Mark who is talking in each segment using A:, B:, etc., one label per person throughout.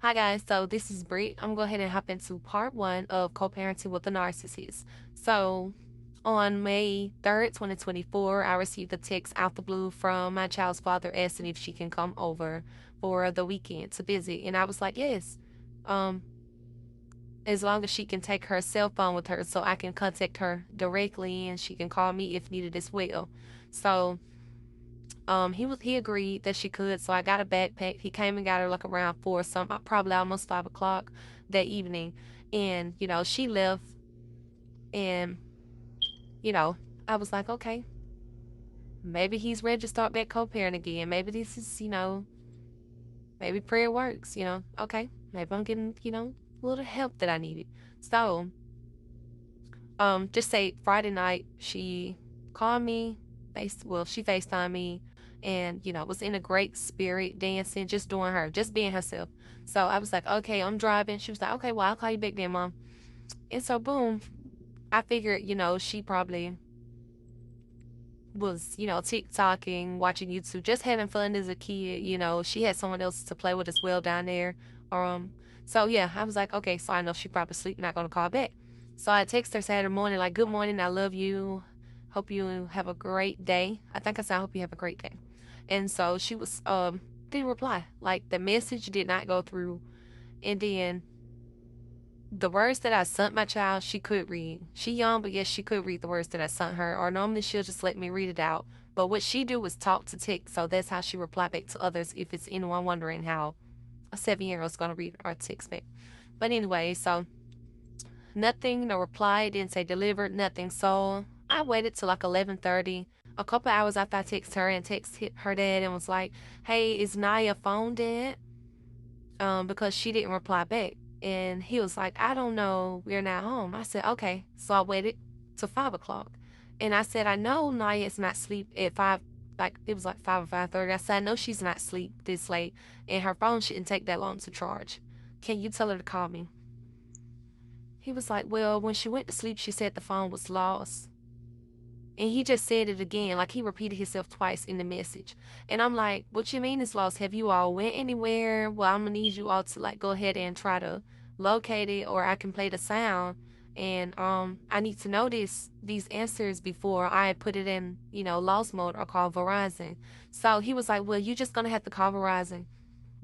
A: Hi guys, so this is Brit. I'm going to go ahead and hop into part one of co-parenting with a narcissist. So on May 3rd, 2024, I received a text out the blue from my child's father asking if she can come over for the weekend to visit. And I was like, yes, um, as long as she can take her cell phone with her so I can contact her directly and she can call me if needed as well. So he agreed that she could, so I got a backpack. He came and got her like around 4 or something, probably almost 5 o'clock that evening. And, she left, and, you know, I was like, okay, maybe he's ready to start back co-parent again. Maybe this is, maybe prayer works, okay. Maybe I'm getting, a little help that I needed. So, just say Friday night, she called me, she FaceTimed me, and, was in a great spirit, dancing, just doing her, just being herself. So I was like, okay, I'm driving. She was like, okay, well, I'll call you back then, Mom. And so, boom, I figured, she probably was, TikToking, watching YouTube, just having fun as a kid. She had someone else to play with as well down there. Um, so yeah, I was like, okay, so I know she probably sleep, not gonna call back. So I text her Saturday morning, like, good morning, I love you. Hope you have a great day. I think I said, I hope you have a great day. And so she was didn't reply. Like the message did not go through. And then the words that I sent my child, she could read. She young, but yes, she could read the words that I sent her. Or normally she'll just let me read it out. But what she do is talk to text, so that's how she reply back to others. If it's anyone wondering how a 7-year-old is gonna read or text back. But anyway, so nothing, no reply, didn't say delivered, nothing. So I waited till like 11:30, a couple hours after I texted her and texted her dad and was like, "Hey, is Naya phone dead?" Because she didn't reply back. And he was like, I don't know, we're not home. I said, okay. So I waited till 5 o'clock. And I said, I know Naya's not asleep at 5, like it was like 5 or 5:30. I said, I know she's not asleep this late and her phone shouldn't take that long to charge. Can you tell her to call me? He was like, well, when she went to sleep, she said the phone was lost. And he just said it again, like he repeated himself twice in the message. And I'm like, what you mean it's lost? Have you all went anywhere? Well, I'm gonna need you all to like go ahead and try to locate it, or I can play the sound. And I need to know these answers before I put it in, lost mode or call Verizon. So he was like, well, you just gonna have to call Verizon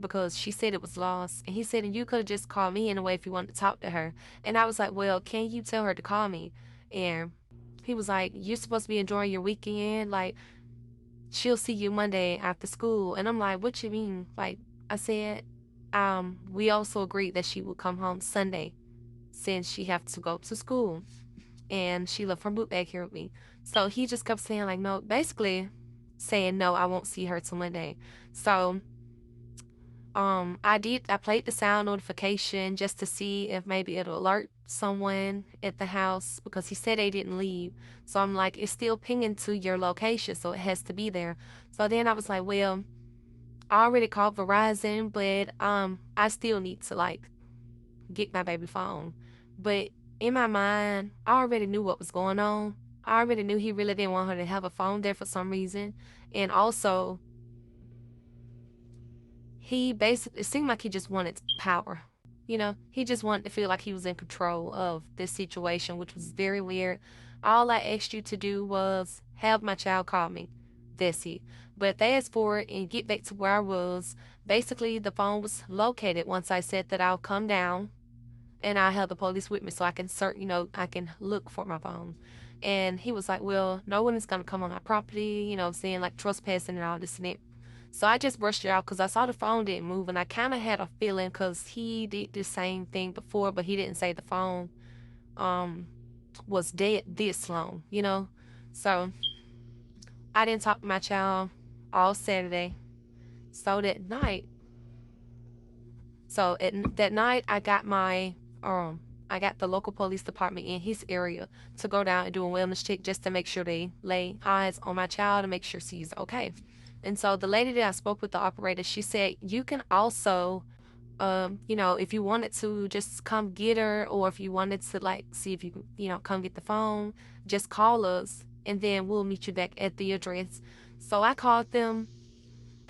A: because she said it was lost. And he said, and you could have just called me anyway if you wanted to talk to her. And I was like, well, can you tell her to call me? And he was like, you're supposed to be enjoying your weekend. Like, she'll see you Monday after school. And I'm like, what you mean? Like, I said, we also agreed that she would come home Sunday since she have to go to school. And she left her book bag here with me. So he just kept saying, like, no, basically saying, no, I won't see her till Monday. So I played the sound notification just to see if maybe it'll alert someone at the house because he said they didn't leave. So I'm like, it's still pinging to your location, so it has to be there. So then I was like, well, I already called Verizon, but I still need to like get my baby phone. But in my mind, I already knew what was going on. I already knew he really didn't want her to have a phone there for some reason. And also, he basically, it seemed like he just wanted power. He just wanted to feel like he was in control of this situation, which was very weird. All I asked you to do was have my child call me. That's it. But fast forward and get back to where I was. Basically, the phone was located once I said that I'll come down and I have the police with me so I can I can look for my phone. And he was like, well, no one is going to come on our property, saying like trespassing and all this and that. So I just brushed it out because I saw the phone didn't move, and I kind of had a feeling because he did the same thing before, but he didn't say the phone um was dead this long. So I didn't talk to my child all Saturday. So that night I got the local police department in his area to go down and do a wellness check just to make sure they lay eyes on my child and make sure she's okay. And so the lady that I spoke with, the operator, she said, you can also, if you wanted to just come get her, or if you wanted to like see if you can, come get the phone, just call us and then we'll meet you back at the address. So I called them.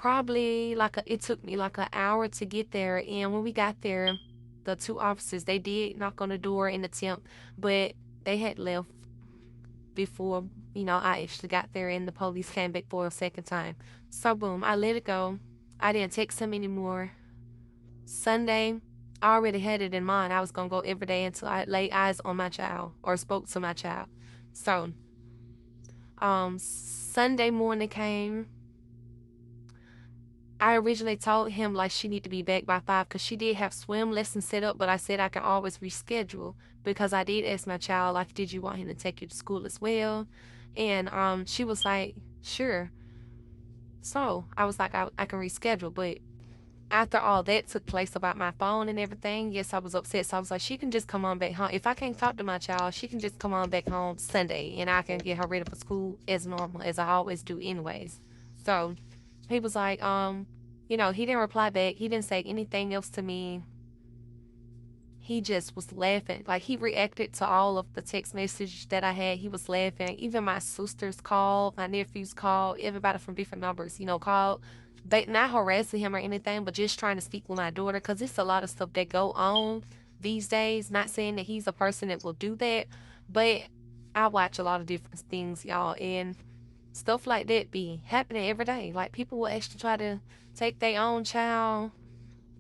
A: Probably it took me like an hour to get there. And when we got there, the two officers, they did knock on the door and attempt, but they had left before, I actually got there, and the police came back for a second time. So boom, I let it go. I didn't text him anymore. Sunday, I already had it in mind. I was gonna go every day until I laid eyes on my child or spoke to my child. So, Sunday morning came. I originally told him like she need to be back by 5 because she did have swim lessons set up, but I said I can always reschedule because I did ask my child like, did you want him to take you to school as well? And she was like, sure. So I was like, I can reschedule, but after all that took place about my phone and everything, yes, I was upset. So I was like, she can just come on back home. If I can't talk to my child, she can just come on back home Sunday and I can get her ready for school as normal, as I always do anyways. So he was like, he didn't reply back. He didn't say anything else to me. He just was laughing. Like, he reacted to all of the text message that I had. He was laughing. Even my sisters called, my nephews called, everybody from different numbers, called. They not harassing him or anything, but just trying to speak with my daughter because it's a lot of stuff that go on these days. Not saying that he's a person that will do that, but I watch a lot of different things, y'all, and stuff like that be happening every day. Like, people will actually try to take their own child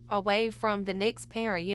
A: away from the next parent.